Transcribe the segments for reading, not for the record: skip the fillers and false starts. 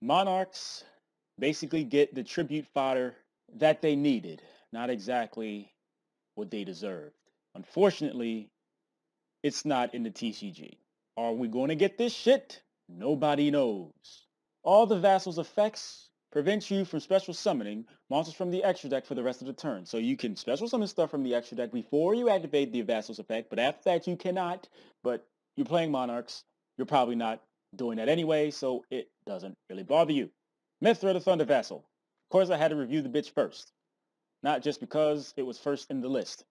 Monarchs basically get the tribute fodder that they needed, not exactly what they deserved. Unfortunately, it's not in the TCG. Are we going to get this shit? Nobody knows. All the Vassal's effects prevent you from special summoning monsters from the extra deck for the rest of the turn. So you can special summon stuff from the extra deck before you activate the Vassal's effect, but after that you cannot. But you're playing Monarchs, you're probably not doing that anyway, so it doesn't really bother you. Mithra the Thunder Vassal. Of course I had to review the bitch first. Not just because it was first in the list.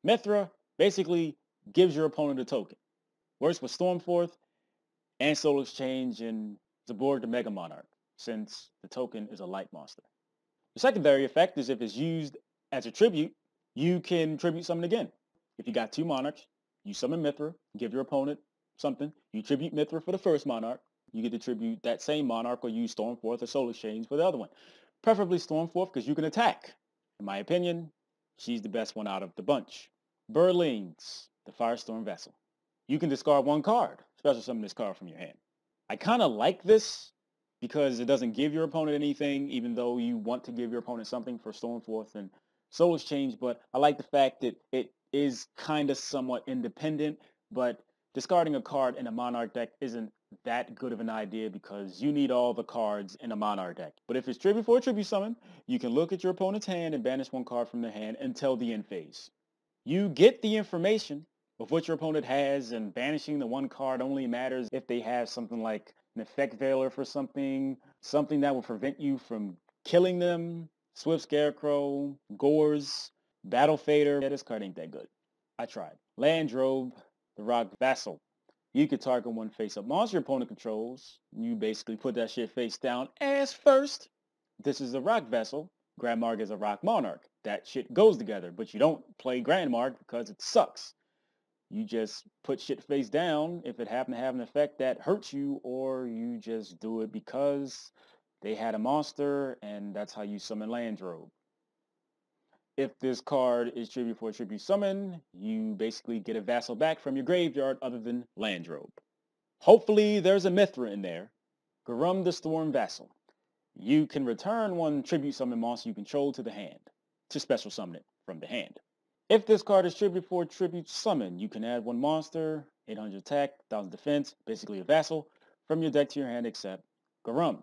Mithra basically gives your opponent a token. Works with Stormforth and Soul Exchange and Zabor the Mega Monarch, since the token is a light monster. The secondary effect is if it's used as a tribute, you can tribute summon again. If you got two Monarchs, you summon Mithra, give your opponent something, you tribute Mithra for the first Monarch, you get to tribute that same Monarch or use Stormforth or Soul Exchange for the other one. Preferably Stormforth because you can attack. In my opinion, she's the best one out of the bunch. Berlings, the Firestorm Vessel. You can discard one card, special summon this card from your hand. I kind of like this because it doesn't give your opponent anything, even though you want to give your opponent something for Stormforth and Soul Exchange, but I like the fact that it is kind of somewhat independent, but discarding a card in a Monarch deck isn't that good of an idea because you need all the cards in a Monarch deck. But if it's tribute for a tribute summon, you can look at your opponent's hand and banish one card from their hand until the end phase. You get the information of what your opponent has, and banishing the one card only matters if they have something like an effect veiler for something that will prevent you from killing them, Swift Scarecrow, Gores, Battle Fader. Yeah, this card ain't that good. I tried. Landrobe, the Rock Vassal. You could target one face-up monster your opponent controls. You basically put that shit face down as first. This is a Rock Vessel. Grandmark is a Rock Monarch. That shit goes together, but you don't play Grandmark because it sucks. You just put shit face down if it happened to have an effect that hurts you, or you just do it because they had a monster and that's how you summon Landrobe. If this card is tribute for a tribute summon, you basically get a vassal back from your graveyard other than Landrobe. Hopefully there's a Mithra in there. Garum the Storm Vassal. You can return one tribute summon monster you control to the hand, to special summon it from the hand. If this card is tribute for a tribute summon, you can add one monster, 800 attack, 1000 defense, basically a vassal, from your deck to your hand except Garum.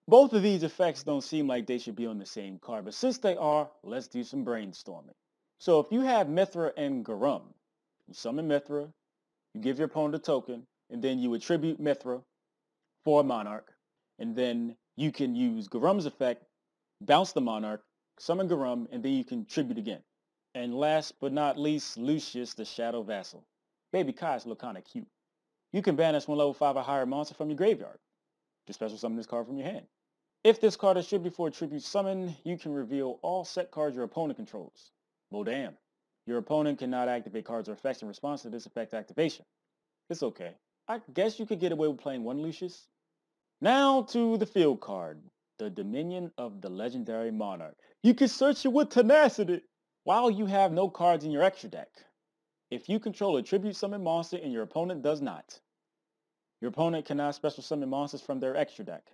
Both of these effects don't seem like they should be on the same card, but since they are, let's do some brainstorming. So if you have Mithra and Garum, you summon Mithra, you give your opponent a token, and then you attribute Mithra for a Monarch, and then you can use Garum's effect, bounce the Monarch, summon Garum, and then you can tribute again. And last but not least, Lucius the Shadow Vassal. Baby Kai's look kinda cute. You can banish one level 5 or higher monster from your graveyard. Just special summon this card from your hand. If this card is tribute for a tribute summon, you can reveal all set cards your opponent controls. Well damn. Your opponent cannot activate cards or effects in response to this effect activation. It's okay. I guess you could get away with playing one Lucius. Now to the field card. The Dominion of the Legendary Monarch. You can search it with tenacity while you have no cards in your extra deck. If you control a tribute summon monster and your opponent does not, your opponent cannot special summon monsters from their extra deck.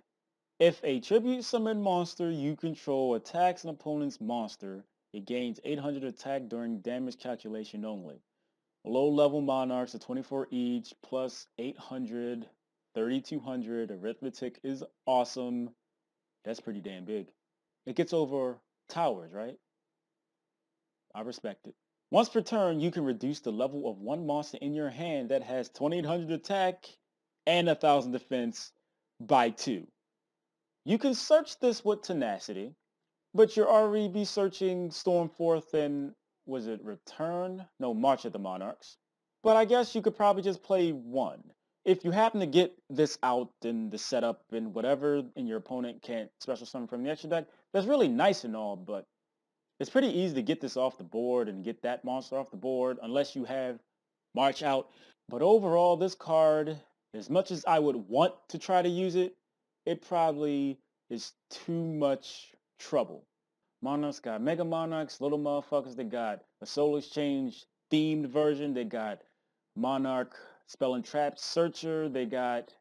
If a tribute summon monster you control attacks an opponent's monster, it gains 800 attack during damage calculation only. Low-level monarchs are 24 each, plus 800, 3200. Arithmetic is awesome. That's pretty damn big. It gets over towers, right? I respect it. Once per turn, you can reduce the level of one monster in your hand that has 2800 attack and 1000 defense by 2. You can search this with tenacity, but you'll already be searching Stormforth and, was it Return? No, March of the Monarchs. But I guess you could probably just play one. If you happen to get this out in the setup and whatever, and your opponent can't special summon from the extra deck, that's really nice and all, but it's pretty easy to get this off the board and get that monster off the board unless you have March out. But overall, this card, as much as I would want to try to use it, it probably is too much trouble. Monarchs got Mega Monarchs, little motherfuckers. They got a Soul Exchange themed version. They got Monarch Spell and Trap Searcher. They got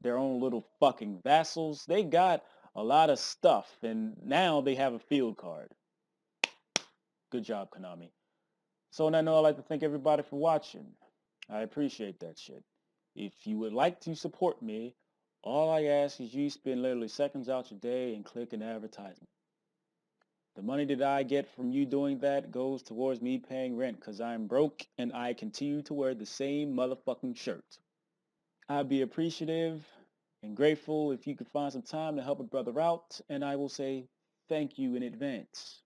their own little fucking vassals. They got a lot of stuff, and now they have a field card. Good job, Konami. So on that note, I'd like to thank everybody for watching. I appreciate that shit. If you would like to support me, all I ask is you spend literally seconds out your day and click an advertisement. The money that I get from you doing that goes towards me paying rent because I'm broke and I continue to wear the same motherfucking shirt. I'd be appreciative and grateful if you could find some time to help a brother out, and I will say thank you in advance.